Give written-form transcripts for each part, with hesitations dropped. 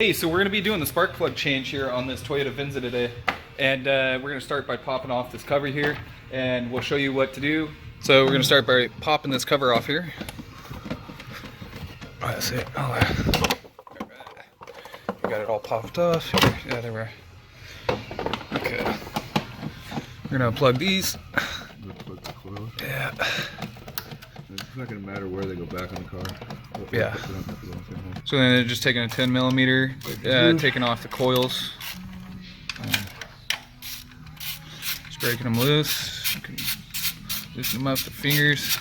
Hey, so we're going to be doing the spark plug change here on this Toyota Venza today, and we're going to start by popping off this cover here, and we'll show you what to do. So we're going to start by popping this cover off here. That's it. Oh, we got it all popped off. Yeah, there we are. Okay. We're going to unplug these. Yeah. It's not going to matter where they go back on the car. Yeah. So then they're just taking a 10 millimeter, taking off the coils. Just breaking them loose. You can loosen them up with the fingers.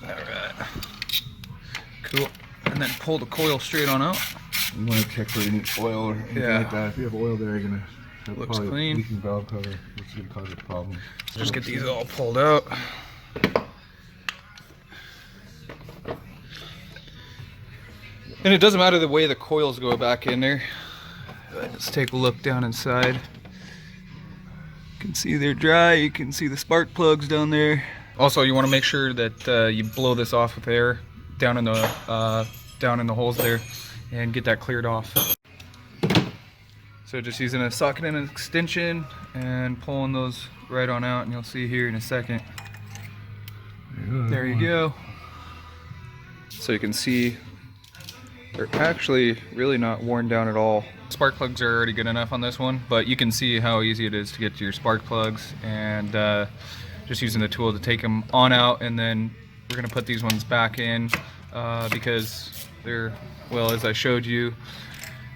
Alright. Cool. And then pull the coil straight on out. You want to check for any oil or anything like that. If you have oil there, you're going to have Looks probably clean. a leaking valve cover, which is going to cause a problem. So just get these all pulled out. And it doesn't matter the way the coils go back in there. Let's take a look down inside. You can see they're dry. You can see the spark plugs down there. Also, you want to make sure that you blow this off with air down in the holes there, and get that cleared off. So just using a socket and an extension and pulling those right on out, and you'll see here in a second. There you go. So you can see they're actually really not worn down at all. Spark plugs are already good enough on this one, but you can see how easy it is to get to your spark plugs, and just using the tool to take them on out, and then we're going to put these ones back in because they're, well, as I showed you,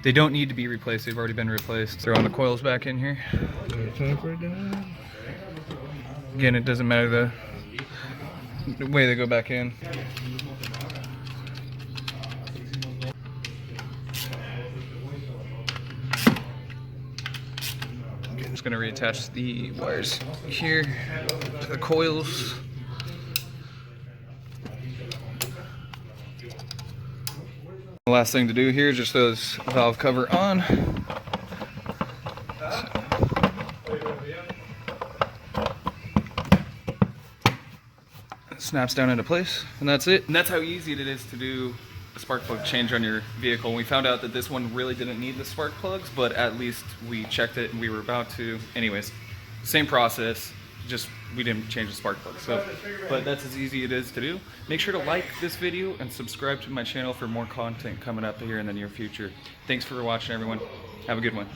they don't need to be replaced. They've already been replaced. Throw on the coils back in here. Again, it doesn't matter the way they go back in. Just going to reattach the wires here to the coils. The last thing to do here is just throw this valve cover on. It snaps down into place, and that's it. And that's how easy it is to do a spark plug change on your vehicle. We found out that this one really didn't need the spark plugs, but at least we checked it and we were about to. Anyways, same process, just we didn't change the spark plug. So, but that's as easy it is to do. Make sure to like this video and subscribe to my channel for more content coming up here in the near future. Thanks for watching, everyone. Have a good one.